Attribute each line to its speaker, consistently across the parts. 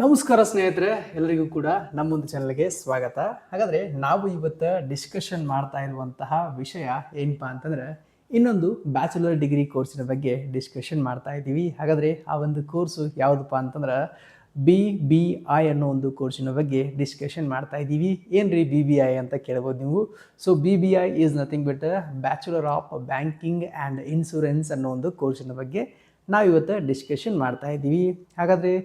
Speaker 1: ನಮಸ್ಕಾರ ಸ್ನೇಹಿತರೆ, ಎಲ್ಲರಿಗೂ ಕೂಡ ನಮ್ಮೊಂದು ಚಾನಲ್ಗೆ ಸ್ವಾಗತ. ಹಾಗಾದರೆ ನಾವು ಇವತ್ತು ಡಿಸ್ಕಷನ್ ಮಾಡ್ತಾ ಇರುವಂತಹ ವಿಷಯ ಏನಪ್ಪಾ ಅಂತಂದರೆ ಇನ್ನೊಂದು ಬ್ಯಾಚುಲರ್ ಡಿಗ್ರಿ ಕೋರ್ಸಿನ ಬಗ್ಗೆ ಡಿಸ್ಕಷನ್ ಮಾಡ್ತಾ ಇದ್ದೀವಿ. ಹಾಗಾದರೆ ಆ ಒಂದು ಕೋರ್ಸು ಯಾವುದಪ್ಪ ಅಂತಂದ್ರೆ BBI ಅನ್ನೋ ಒಂದು ಕೋರ್ಸಿನ ಬಗ್ಗೆ ಡಿಸ್ಕಷನ್ ಮಾಡ್ತಾ ಇದ್ದೀವಿ. ಏನ್ರಿ BBI ಅಂತ ಕೇಳ್ಬೋದು ನೀವು. So BBI is nothing but bachelor of banking and insurance ಅನ್ನೋ ಒಂದು ಕೋರ್ಸಿನ ಬಗ್ಗೆ ನಾವಿವತ್ತು ಡಿಸ್ಕಷನ್ ಮಾಡ್ತಾ ಇದ್ದೀವಿ. ಹಾಗಾದರೆ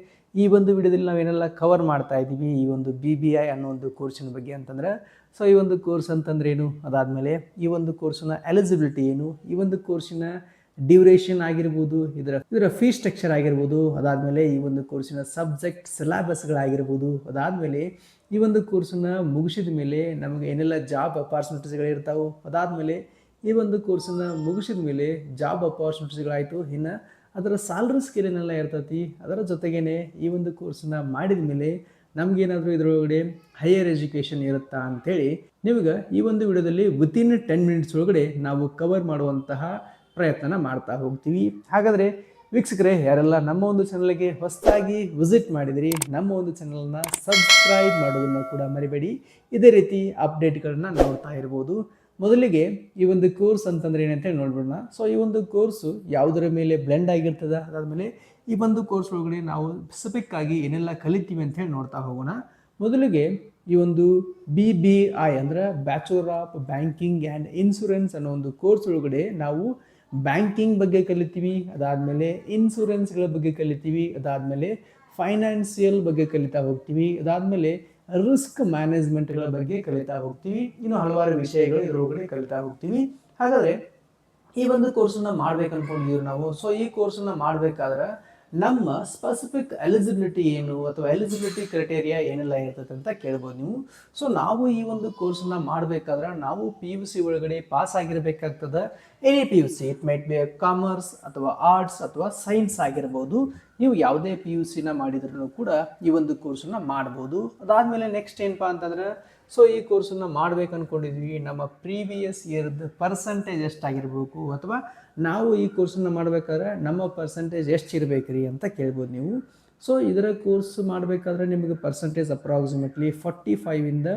Speaker 1: ಈ ಒಂದು ವಿಡಿಯೋದಲ್ಲಿ ನಾವೇನೆಲ್ಲ ಕವರ್ ಮಾಡ್ತಾ ಇದ್ದೀವಿ ಈ ಒಂದು BBI ಅನ್ನೋ ಒಂದು ಕೋರ್ಸಿನ ಬಗ್ಗೆ ಅಂತಂದ್ರೆ, ಸೊ ಈ ಒಂದು ಕೋರ್ಸ್ ಅಂತಂದ್ರೆ ಏನು, ಅದಾದಮೇಲೆ ಈ ಒಂದು ಕೋರ್ಸಿನ ಎಲಿಜಿಬಿಲಿಟಿ ಏನು, ಈ ಒಂದು ಕೋರ್ಸಿನ ಡ್ಯೂರೇಷನ್ ಆಗಿರ್ಬೋದು, ಇದರ ಫೀ ಸ್ಟ್ರಕ್ಚರ್ ಆಗಿರ್ಬೋದು, ಅದಾದಮೇಲೆ ಈ ಒಂದು ಕೋರ್ಸಿನ ಸಬ್ಜೆಕ್ಟ್ ಸಿಲೆಬಸ್ಗಳಾಗಿರ್ಬೋದು, ಅದಾದಮೇಲೆ ಈ ಒಂದು ಕೋರ್ಸನ್ನು ಮುಗಿಸಿದ ಮೇಲೆ ನಮಗೆ ಏನೆಲ್ಲ ಜಾಬ್ ಅಪಾರ್ಚುನಿಟೀಸ್ಗಳಿರ್ತಾವೆ, ಅದಾದಮೇಲೆ ಈ ಒಂದು ಕೋರ್ಸನ್ನು ಮುಗಿಸಿದ ಮೇಲೆ ಜಾಬ್ ಅಪಾರ್ಚುನಿಟೀಸ್ಗಳಾಯಿತು, ಇನ್ನು ಅದರ ಸ್ಯಾಲ್ರಿ ಸ್ಕೇಲ್ ಏನೆಲ್ಲ ಇರ್ತೈತಿ, ಅದರ ಜೊತೆಗೇನೆ ಈ ಒಂದು ಕೋರ್ಸನ್ನ ಮಾಡಿದ ಮೇಲೆ ನಮಗೇನಾದರೂ ಇದರೊಳಗಡೆ ಹೈಯರ್ ಎಜುಕೇಷನ್ ಇರುತ್ತಾ ಅಂಥೇಳಿ ನಿಮಗೆ ಈ ಒಂದು ವಿಡಿಯೋದಲ್ಲಿ ವಿತಿನ್ 10 ಮಿನಿಟ್ಸ್ ಒಳಗಡೆ ನಾವು ಕವರ್ ಮಾಡುವಂತಹ ಪ್ರಯತ್ನ ಮಾಡ್ತಾ ಹೋಗ್ತೀವಿ. ಹಾಗಾದರೆ ವೀಕ್ಷಕರೇ, ಯಾರೆಲ್ಲ ನಮ್ಮ ಒಂದು ಚಾನಲ್ಗೆ ಹೊಸದಾಗಿ ವಿಸಿಟ್ ಮಾಡಿದಿರಿ, ನಮ್ಮ ಒಂದು ಚಾನಲ್ನ ಸಬ್ಸ್ಕ್ರೈಬ್ ಮಾಡೋದನ್ನು ಕೂಡ ಮರಿಬೇಡಿ. ಇದೇ ರೀತಿ ಅಪ್ಡೇಟ್ಗಳನ್ನ ನೋಡ್ತಾ ಇರ್ಬೋದು. ಮೊದಲಿಗೆ ಈ ಒಂದು ಕೋರ್ಸ್ ಅಂತಂದ್ರೆ ಏನಂತ ನೋಡ್ಬಿಡೋಣ. ಸೊ ಈ ಒಂದು ಕೋರ್ಸು ಯಾವುದರ ಮೇಲೆ ಬ್ಲೆಂಡ್ ಆಗಿರ್ತದೆ, ಅದಾದಮೇಲೆ ಈ ಒಂದು ಕೋರ್ಸ್ ಒಳಗಡೆ ನಾವು ಸ್ಪೆಸಿಫಿಕ್ ಆಗಿ ಏನೆಲ್ಲ ಕಲಿತೀವಿ ಅಂತ ಹೇಳಿ ನೋಡ್ತಾ ಹೋಗೋಣ. ಮೊದಲಿಗೆ ಈ ಒಂದು BBI ಅಂದರೆ bachelor of banking and insurance ಅನ್ನೋ ಒಂದು ಕೋರ್ಸ್ ಒಳಗಡೆ ನಾವು ಬ್ಯಾಂಕಿಂಗ್ ಬಗ್ಗೆ ಕಲಿತೀವಿ, ಅದಾದಮೇಲೆ ಇನ್ಶೂರೆನ್ಸ್ಗಳ ಬಗ್ಗೆ ಕಲಿತೀವಿ, ಅದಾದಮೇಲೆ ಫೈನಾನ್ಸಿಯಲ್ ಬಗ್ಗೆ ಕಲಿತಾ ಹೋಗ್ತೀವಿ, ಅದಾದಮೇಲೆ ರಿಸ್ಕ್ ಮ್ಯಾನೇಜ್ಮೆಂಟ್ಗಳ ಬಗ್ಗೆ ಕಲಿತಾ ಹೋಗ್ತೀವಿ, ಇನ್ನು ಹಲವಾರು ವಿಷಯಗಳು ಇದರೊಳಗಡೆ ಕಲಿತಾ ಹೋಗ್ತೀವಿ. ಹಾಗಾದರೆ ಈ ಒಂದು ಕೋರ್ಸನ್ನು ಮಾಡ್ಬೇಕು ಅನ್ಕೊಂಡಿದ್ದೀವಿ ನಾವು. ಸೊ ಈ ಕೋರ್ಸನ್ನು ಮಾಡಬೇಕಾದ್ರೆ ನಮ್ಮ ಸ್ಪೆಸಿಫಿಕ್ ಎಲಿಜಿಬಿಲಿಟಿ ಏನು ಅಥವಾ ಎಲಿಜಿಬಿಲಿಟಿ ಕ್ರೈಟೇರಿಯಾ ಏನೆಲ್ಲ ಇರ್ತದೆ ಅಂತ ಕೇಳ್ಬೋದು ನೀವು. ಸೊ ನಾವು ಈ ಒಂದು ಕೋರ್ಸನ್ನು ಮಾಡಬೇಕಾದ್ರೆ ನಾವು PUC ಒಳಗಡೆ ಪಾಸ್ ಆಗಿರಬೇಕಾಗ್ತದೆ. Any PUC, it might be commerce ಅಥವಾ ಆರ್ಟ್ಸ್ ಅಥವಾ ಸೈನ್ಸ್ ಆಗಿರ್ಬೋದು. ನೀವು ಯಾವುದೇ PUCನ ಮಾಡಿದ್ರೂ ಕೂಡ ಈ ಒಂದು ಕೋರ್ಸನ್ನು ಮಾಡ್ಬೋದು. ಅದಾದಮೇಲೆ ನೆಕ್ಸ್ಟ್ ಏನಪ್ಪ ಅಂತಂದ್ರೆ, ಸೊ ಈ ಕೋರ್ಸನ್ನು ಮಾಡ್ಬೇಕು ಅಂದ್ಕೊಂಡಿದ್ವಿ, ನಮ್ಮ ಪ್ರೀವಿಯಸ್ ಇಯರ್ದು ಪರ್ಸಂಟೇಜ್ ಎಷ್ಟಾಗಿರ್ಬೇಕು ಅಥವಾ ನಾವು ಈ ಕೋರ್ಸನ್ನು ಮಾಡಬೇಕಾದ್ರೆ ನಮ್ಮ ಪರ್ಸಂಟೇಜ್ ಎಷ್ಟು ಇರಬೇಕ್ರಿ ಅಂತ ಕೇಳ್ಬೋದು ನೀವು. ಸೊ ಇದರ ಕೋರ್ಸ್ ಮಾಡಬೇಕಾದ್ರೆ ನಿಮಗೆ ಪರ್ಸಂಟೇಜ್ ಅಪ್ರಾಕ್ಸಿಮೇಟ್ಲಿ 45ಇಂದ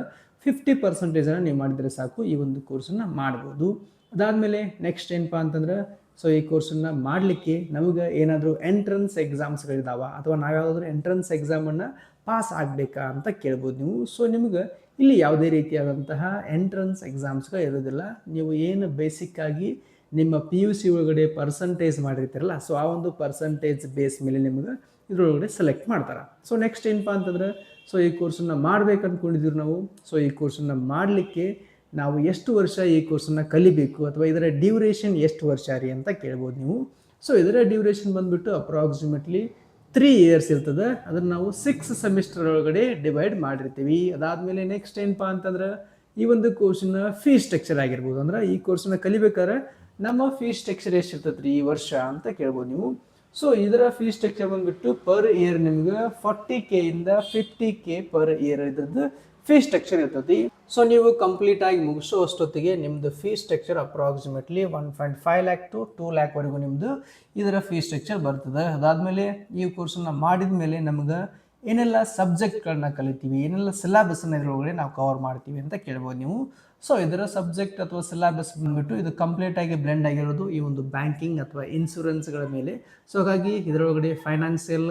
Speaker 1: 50% ನೀವು ಮಾಡಿದರೆ ಸಾಕು, ಈ ಒಂದು ಕೋರ್ಸನ್ನು ಮಾಡ್ಬೋದು. ಅದಾದಮೇಲೆ ನೆಕ್ಸ್ಟ್ ಏನಪ್ಪ ಅಂತಂದ್ರೆ, ಸೊ ಈ ಕೋರ್ಸನ್ನು ಮಾಡಲಿಕ್ಕೆ ನಮಗೆ ಏನಾದರೂ ಎಂಟ್ರೆನ್ಸ್ ಎಕ್ಸಾಮ್ಸ್ಗಳಿದಾವ ಅಥವಾ ನಾವು ಯಾವುದಾದ್ರೂ ಎಂಟ್ರೆನ್ಸ್ ಎಕ್ಸಾಮನ್ನು ಪಾಸ್ ಆಗಬೇಕಾ ಅಂತ ಕೇಳ್ಬೋದು ನೀವು. ಸೊ ನಿಮಗೆ ಇಲ್ಲಿ ಯಾವುದೇ ರೀತಿಯಾದಂತಹ ಎಂಟ್ರೆನ್ಸ್ ಎಕ್ಸಾಮ್ಸ್ಗಳು ಇರೋದಿಲ್ಲ. ನೀವು ಏನು ಬೇಸಿಕ್ಕಾಗಿ ನಿಮ್ಮ PUC ಒಳಗಡೆ ಪರ್ಸಂಟೇಜ್ ಮಾಡಿರ್ತೀರಲ್ಲ, ಸೊ ಆ ಒಂದು ಪರ್ಸಂಟೇಜ್ ಬೇಸ್ ಮೇಲೆ ನಿಮಗೆ ಇದರೊಳಗಡೆ ಸೆಲೆಕ್ಟ್ ಮಾಡ್ತಾರೆ. ಸೊ ನೆಕ್ಸ್ಟ್ ಏನಪ್ಪ ಅಂತಂದ್ರೆ, ಸೊ ಈ ಕೋರ್ಸನ್ನು ಮಾಡ್ಬೇಕು ಅಂದ್ಕೊಂಡಿದ್ದೀವಿ ನಾವು. ಸೊ ಈ ಕೋರ್ಸನ್ನು ಮಾಡಲಿಕ್ಕೆ ನಾವು ಎಷ್ಟು ವರ್ಷ ಈ ಕೋರ್ಸನ್ನು ಕಲಿಬೇಕು ಅಥವಾ ಇದರ ಡ್ಯೂರೇಷನ್ ಎಷ್ಟು ವರ್ಷ ರೀ ಅಂತ ಕೇಳ್ಬೋದು ನೀವು. ಸೊ ಇದರ ಡ್ಯೂರೇಷನ್ ಬಂದುಬಿಟ್ಟು ಅಪ್ರಾಕ್ಸಿಮೇಟ್ಲಿ 3 ಇಯರ್ಸ್ ಇರ್ತದೆ. ಅದನ್ನು ನಾವು 6 ಸೆಮಿಸ್ಟರ್ ಒಳಗಡೆ ಡಿವೈಡ್ ಮಾಡಿರ್ತೀವಿ. ಅದಾದಮೇಲೆ ನೆಕ್ಸ್ಟ್ ಏನಪ್ಪ ಅಂತಂದ್ರೆ, ಈ ಒಂದು ಕೋರ್ಸಿನ ಫೀ ಸ್ಟ್ರಕ್ಚರ್ ಆಗಿರ್ಬೋದು. ಅಂದ್ರೆ ಈ ಕೋರ್ಸನ್ನು ಕಲಿಬೇಕಾದ್ರೆ ನಮ್ಮ ಫೀ ಸ್ಟ್ರಕ್ಚರ್ ಎಷ್ಟು ಇರ್ತದೆ ರೀ ಈ ವರ್ಷ ಅಂತ ಕೇಳ್ಬೋದು ನೀವು. ಸೊ ಇದರ ಫೀ ಸ್ಟ್ರಕ್ಚರ್ ಬಂದುಬಿಟ್ಟು ಪರ್ ಇಯರ್ ನಿಮ್ಗೆ 40K ಇಂದ 50K ಪರ್ ಇಯರ್ ಇದ್ರದ್ದು ಫೀ ಸ್ಟ್ರಕ್ಚರ್ ಇರ್ತದೆ. ಸೊ ನೀವು ಕಂಪ್ಲೀಟ್ ಆಗಿ ಮುಗಿಸೋ ಅಷ್ಟೊತ್ತಿಗೆ ನಿಮ್ಮದು fee structure approximately 1.5 lakh to 2 lakh ವರೆಗೂ ನಿಮ್ಮದು ಇದರ ಫೀ ಸ್ಟ್ರಕ್ಚರ್ ಬರ್ತದೆ. ಅದಾದಮೇಲೆ ಈ ಕೋರ್ಸನ್ನು ಮಾಡಿದ ಮೇಲೆ ನಮ್ಗೆ ಏನೆಲ್ಲ ಸಬ್ಜೆಕ್ಟ್ಗಳನ್ನ ಕಲಿತೀವಿ, ಏನೆಲ್ಲ ಸಿಲೆಬಸ್ಸನ್ನು ಇದರೊಳಗಡೆ ನಾವು ಕವರ್ ಮಾಡ್ತೀವಿ ಅಂತ ಕೇಳ್ಬೋದು ನೀವು. ಸೊ ಇದರ ಸಬ್ಜೆಕ್ಟ್ ಅಥವಾ ಸಿಲೆಬಸ್ ಬಂದುಬಿಟ್ಟು ಇದು ಕಂಪ್ಲೀಟಾಗಿ ಬ್ಲೆಂಡ್ ಆಗಿರೋದು ಈ ಒಂದು ಬ್ಯಾಂಕಿಂಗ್ ಅಥವಾ ಇನ್ಶೂರೆನ್ಸ್ಗಳ ಮೇಲೆ. ಸೊ ಹಾಗಾಗಿ ಇದರೊಳಗಡೆ ಫೈನಾನ್ಷಿಯಲ್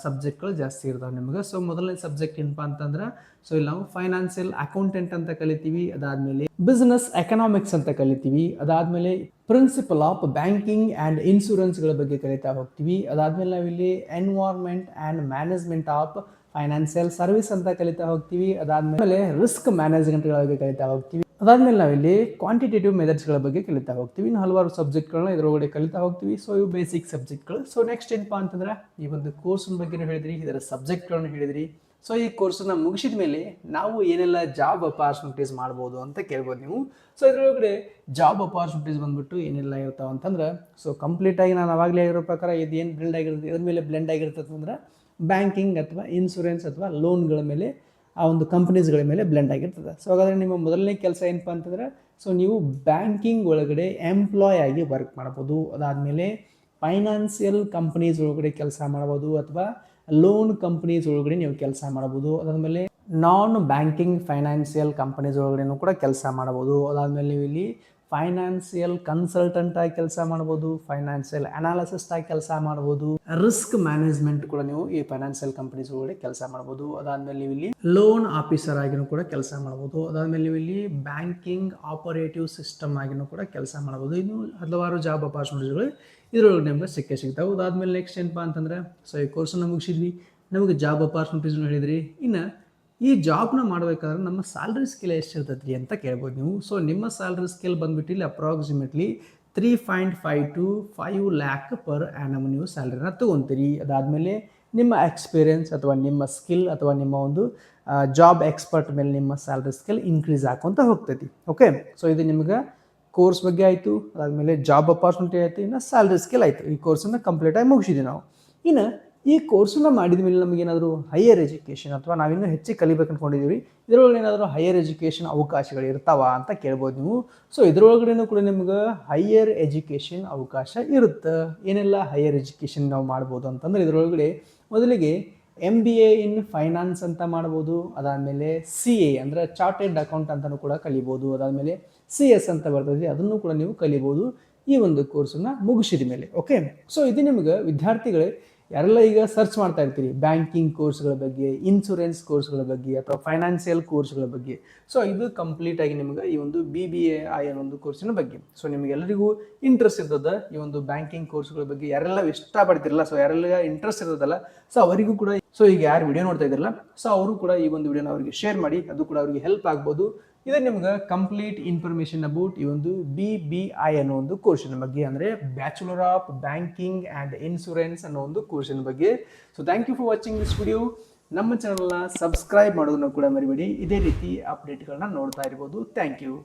Speaker 1: ಸಬ್ಜೆಕ್ಟ್ಗಳು ಜಾಸ್ತಿ ಇರ್ತಾವೆ ನಿಮ್ಗೆ. ಸೊ ಮೊದಲನೇ ಸಬ್ಜೆಕ್ಟ್ ಏನಪ್ಪ ಅಂತಂದ್ರೆ, ಸೊ ಇಲ್ಲಿ ನಾವು ಫೈನಾನ್ಷಿಯಲ್ ಅಕೌಂಟೆಂಟ್ ಅಂತ ಕಲಿತೀವಿ, ಅದಾದಮೇಲೆ ಬಿಸ್ನೆಸ್ ಎಕನಾಮಿಕ್ಸ್ ಅಂತ ಕಲಿತೀವಿ, ಅದಾದಮೇಲೆ ಪ್ರಿನ್ಸಿಪಲ್ ಆಫ್ ಬ್ಯಾಂಕಿಂಗ್ ಆ್ಯಂಡ್ ಇನ್ಶೂರೆನ್ಸ್ಗಳ ಬಗ್ಗೆ ಕಲಿತಾ ಹೋಗ್ತೀವಿ, ಅದಾದಮೇಲೆ ನಾವಿಲ್ಲಿ environment and management of financial service ಅಂತ ಕಲಿತಾ ಹೋಗ್ತೀವಿ, ಅದಾದಮೇಲೆ ರಿಸ್ಕ್ ಮ್ಯಾನೇಜ್ಮೆಂಟ್ಗಳ ಬಗ್ಗೆ ಕಲಿತಾ ಹೋಗ್ತೀವಿ, ಅದಾದಮೇಲೆ ನಾವಿಲ್ಲಿ ಕ್ವಾಂಟಿಟೇಟಿವ್ ಮೆಥಡ್ಸ್ಗಳ ಬಗ್ಗೆ ಕಲಿತಾ ಹೋಗ್ತೀವಿ. ಇನ್ನು ಹಲವಾರು ಸಬ್ಜೆಕ್ಟ್ಗಳನ್ನ ಇದರೊಳಗಡೆ ಕಲಿತಾ ಹೋಗ್ತೀವಿ. ಸೊ ಇವು ಬೇಸಿಕ್ ಸಬ್ಜೆಕ್ಟ್ಗಳು. ಸೊ ನೆಕ್ಸ್ಟ್ ಏನಪ್ಪ ಅಂತಂದ್ರೆ, ಈ ಒಂದು ಕೋರ್ಸಿನ ಬಗ್ಗೆ ಹೇಳಿದ್ರಿ, ಇದರ ಸಬ್ಜೆಕ್ಟ್ಗಳನ್ನ ಹೇಳಿದ್ರಿ. ಸೊ ಈ ಕೋರ್ಸನ್ನು ಮುಗಿಸಿದ ಮೇಲೆ ನಾವು ಏನೆಲ್ಲ ಜಾಬ್ ಅಪಾರ್ಚುನಿಟೀಸ್ ಮಾಡ್ಬೋದು ಅಂತ ಕೇಳ್ಬೋದು ನೀವು. ಸೊ ಇದರೊಳಗಡೆ ಜಾಬ್ ಅಪಾರ್ಚುನಿಟೀಸ್ ಬಂದುಬಿಟ್ಟು ಏನೆಲ್ಲ ಇರ್ತಾವೆ ಅಂತಂದ್ರೆ, ಸೊ ಕಂಪ್ಲೀಟಾಗಿ ನಾನು ಅವಾಗಲೇ ಆಗಿರೋ ಪ್ರಕಾರ ಇದು ಏನು ಬ್ಲೆಂಡ್ ಆಗಿರುತ್ತೆ, ಇದ್ರ ಮೇಲೆ ಬ್ಲೆಂಡ್ ಆಗಿರ್ತದೆ ಅಂದ್ರೆ ಬ್ಯಾಂಕಿಂಗ್ ಅಥವಾ ಇನ್ಶೂರೆನ್ಸ್ ಅಥವಾ ಲೋನ್ಗಳ ಮೇಲೆ, ಆ ಒಂದು ಕಂಪ್ನೀಸ್ಗಳ ಮೇಲೆ ಬ್ಲೆಂಡ್ ಆಗಿರ್ತದೆ. ಸೊ ಹಾಗಾದರೆ ನಿಮ್ಮ ಮೊದಲನೇ ಕೆಲಸ ಏನಪ್ಪ ಅಂತಂದ್ರೆ, ಸೊ ನೀವು ಬ್ಯಾಂಕಿಂಗ್ ಒಳಗಡೆ ಎಂಪ್ಲಾಯ್ ಆಗಿ ವರ್ಕ್ ಮಾಡ್ಬೋದು, ಅದಾದಮೇಲೆ ಫೈನಾನ್ಷಿಯಲ್ ಕಂಪ್ನೀಸ್ ಒಳಗಡೆ ಕೆಲಸ ಮಾಡ್ಬೋದು, ಅಥವಾ ಲೋನ್ ಕಂಪ್ನೀಸ್ ಒಳಗಡೆ ನೀವು ಕೆಲಸ ಮಾಡಬಹುದು. ಅದಾದಮೇಲೆ ನಾನ್ ಬ್ಯಾಂಕಿಂಗ್ ಫೈನಾನ್ಷಿಯಲ್ ಕಂಪನೀಸ್ ಒಳಗಡೆನೂ ಕೂಡ ಕೆಲಸ ಮಾಡಬಹುದು. ಅದಾದಮೇಲೆ ನೀವು ಇಲ್ಲಿ ಫೈನಾನ್ಷಿಯಲ್ ಕನ್ಸಲ್ಟೆಂಟ್ ಆಗಿ ಕೆಲಸ ಮಾಡ್ಬೋದು, ಫೈನಾನ್ಷಿಯಲ್ ಅನಾಲಿಸಿಸ್ಟ್ ಆಗಿ ಕೆಲಸ ಮಾಡ್ಬೋದು, ರಿಸ್ಕ್ ಮ್ಯಾನೇಜ್ಮೆಂಟ್ ಕೂಡ ನೀವು ಈ ಫೈನಾನ್ಷಿಯಲ್ ಕಂಪನೀಸ್ ಒಳಗಡೆ ಕೆಲಸ ಮಾಡ್ಬೋದು. ಅದಾದ್ಮೇಲೆ ನೀವು ಇಲ್ಲಿ ಲೋನ್ ಆಫೀಸರ್ ಆಗಿನೂ ಕೂಡ ಕೆಲಸ ಮಾಡ್ಬೋದು. ಅದಾದ್ಮೇಲೆ ನೀವು ಇಲ್ಲಿ ಬ್ಯಾಂಕಿಂಗ್ ಆಪರೇಟಿವ್ ಸಿಸ್ಟಮ್ ಆಗಿನೂ ಕೂಡ ಕೆಲಸ ಮಾಡ್ಬೋದು. ಇನ್ನು ಹಲವಾರು ಜಾಬ್ ಅಪಾರ್ಚುನಿಟಿಗಳು ಇದರೊಳಗೆ ನಿಮ್ಗೆ ಸಿಗ್ತಾವೆ. ಅದಾದ್ಮೇಲೆ ನೆಕ್ಸ್ಟ್ ಏನಪ್ಪಾ ಅಂತಂದ್ರೆ, ಸೊ ಈ ಕೋರ್ಸನ್ನು ಮುಗಿಸಿದ್ವಿ, ನಮಗೆ ಜಾಬ್ ಅಪಾರ್ಚುನಿಟೀಸ್ ಹೇಳಿದ್ರಿ. ಇನ್ನು ಈ ಜಾಬ್ನ ಮಾಡಬೇಕಾದ್ರೆ ನಮ್ಮ ಸ್ಯಾಲ್ರಿ ಸ್ಕೇಲ್ ಎಷ್ಟಿರ್ತೈತಿ ಅಂತ ಕೇಳ್ಬೋದು ನೀವು. ಸೊ ನಿಮ್ಮ ಸ್ಯಾಲ್ರಿ ಸ್ಕೇಲ್ ಬಂದ್ಬಿಟ್ಟು ಇಲ್ಲಿ approximately 3.5 to 5 lakh per annum ನೀವು ಸ್ಯಾಲ್ರಿನ ತೊಗೊತೀರಿ. ಅದಾದಮೇಲೆ ನಿಮ್ಮ ಎಕ್ಸ್ಪೀರಿಯನ್ಸ್ ಅಥವಾ ನಿಮ್ಮ ಸ್ಕಿಲ್ ಅಥವಾ ನಿಮ್ಮ ಒಂದು ಜಾಬ್ ಎಕ್ಸ್ಪರ್ಟ್ ಮೇಲೆ ನಿಮ್ಮ ಸ್ಯಾಲ್ರಿ ಸ್ಕೇಲ್ ಇನ್ಕ್ರೀಸ್ ಹಾಕೊಂತ ಹೋಗ್ತೈತಿ. ಓಕೆ, ಸೊ ಇದು ನಿಮ್ಗೆ ಕೋರ್ಸ್ ಬಗ್ಗೆ ಆಯಿತು. ಅದಾದಮೇಲೆ ಜಾಬ್ ಅಪಾರ್ಚುನಿಟಿ ಆಯಿತು, ಇನ್ನು ಸ್ಯಾಲ್ರಿ ಸ್ಕೇಲ್ ಆಯಿತು. ಈ ಕೋರ್ಸನ್ನು ಕಂಪ್ಲೀಟಾಗಿ ಮುಗಿಸಿದ್ವಿ ನಾವು. ಇನ್ನು ಈ ಕೋರ್ಸನ್ನು ಮಾಡಿದ ಮೇಲೆ ನಮಗೇನಾದರೂ ಹೈಯರ್ ಎಜುಕೇಷನ್ ಅಥವಾ ನಾವಿನ್ನೂ ಹೆಚ್ಚಿಗೆ ಕಲಿಬೇಕು ಅಂದ್ಕೊಂಡಿದ್ದೀವಿ, ಇದರೊಳಗೆ ಏನಾದರೂ ಹೈಯರ್ ಎಜುಕೇಷನ್ ಅವಕಾಶಗಳು ಇರ್ತಾವ ಅಂತ ಕೇಳ್ಬೋದು ನೀವು. ಸೊ ಇದರೊಳಗಡೆನೂ ಕೂಡ ನಿಮ್ಗೆ ಹೈಯರ್ ಎಜುಕೇಷನ್ ಅವಕಾಶ ಇರುತ್ತೆ. ಏನೆಲ್ಲ ಹೈಯರ್ ಎಜುಕೇಷನ್ ನಾವು ಮಾಡ್ಬೋದು ಅಂತಂದ್ರೆ, ಇದರೊಳಗಡೆ ಮೊದಲಿಗೆ MBA ಇನ್ ಫೈನಾನ್ಸ್ ಅಂತ ಮಾಡ್ಬೋದು. ಅದಾದಮೇಲೆ CA ಅಂದರೆ ಚಾರ್ಟೆಡ್ ಅಕೌಂಟ್ ಅಂತಲೂ ಕೂಡ ಕಲಿಬೋದು. ಅದಾದಮೇಲೆ CS ಅಂತ ಬರ್ತದೆ, ಅದನ್ನು ಕೂಡ ನೀವು ಕಲಿಬೋದು ಈ ಒಂದು ಕೋರ್ಸನ್ನು ಮುಗಿಸಿದ ಮೇಲೆ. ಓಕೆ, ಸೊ ಇದು ನಿಮ್ಗೆ ವಿದ್ಯಾರ್ಥಿಗಳೇ ಯಾರೆಲ್ಲ ಈಗ ಸರ್ಚ್ ಮಾಡ್ತಾ ಇರ್ತೀರಿ ಬ್ಯಾಂಕಿಂಗ್ ಕೋರ್ಸ್ಗಳ ಬಗ್ಗೆ, ಇನ್ಶೂರೆನ್ಸ್ ಕೋರ್ಸ್ಗಳ ಬಗ್ಗೆ ಅಥವಾ ಫೈನಾನ್ಷಿಯಲ್ ಕೋರ್ಸ್ಗಳ ಬಗ್ಗೆ, ಸೊ ಇದು ಕಂಪ್ಲೀಟ್ ಆಗಿ ನಿಮ್ಗೆ ಈ ಒಂದು BBAI ಅನ್ನೋ ಒಂದು ಕೋರ್ಸಿನ ಬಗ್ಗೆ. ಸೊ ನಿಮಗೆಲ್ಲರಿಗೂ ಇಂಟ್ರೆಸ್ಟ್ ಇರ್ತದ ಈ ಒಂದು ಬ್ಯಾಂಕಿಂಗ್ ಕೋರ್ಸ್ಗಳ ಬಗ್ಗೆ, ಯಾರೆಲ್ಲ ಇಷ್ಟಪಡ್ತಿರಲ್ಲ, ಸೊ ಯಾರೆಲ್ಲ ಇಂಟ್ರೆಸ್ಟ್ ಇರೋದಲ್ಲ, ಸೊ ಅವರಿಗೂ ಕೂಡ, ಸೊ ಈಗ ಯಾರು ವಿಡಿಯೋ ನೋಡ್ತಾ ಇದ್ರಲ್ಲ, ಸೊ ಅವರು ಕೂಡ ಈ ಒಂದು ವಿಡಿಯೋನ ಅವರಿಗೆ ಶೇರ್ ಮಾಡಿ, ಅದು ಕೂಡ ಅವರಿಗೆ ಹೆಲ್ಪ್ ಆಗ್ಬೋದು. ಇದು ನಿಮ್ಗೆ ಕಂಪ್ಲೀಟ್ ಇನ್ಫಾರ್ಮೇಷನ್ ಅಬೌಟ್ ಈ ಒಂದು BBI ಅನ್ನೋ ಒಂದು ಕೋರ್ಸಿನ ಬಗ್ಗೆ, ಅಂದರೆ bachelor of banking and insurance ಅನ್ನೋ ಒಂದು ಕೋರ್ಸಿನ ಬಗ್ಗೆ. So thank you for watching this video. ನಮ್ಮ ಚಾನಲ್ನ ಸಬ್ಸ್ಕ್ರೈಬ್ ಮಾಡೋದನ್ನು ಕೂಡ ಮರಿಬೇಡಿ. ಇದೇ ರೀತಿ ಅಪ್ಡೇಟ್ಗಳನ್ನ ನೋಡ್ತಾ ಇರ್ಬೋದು. Thank you.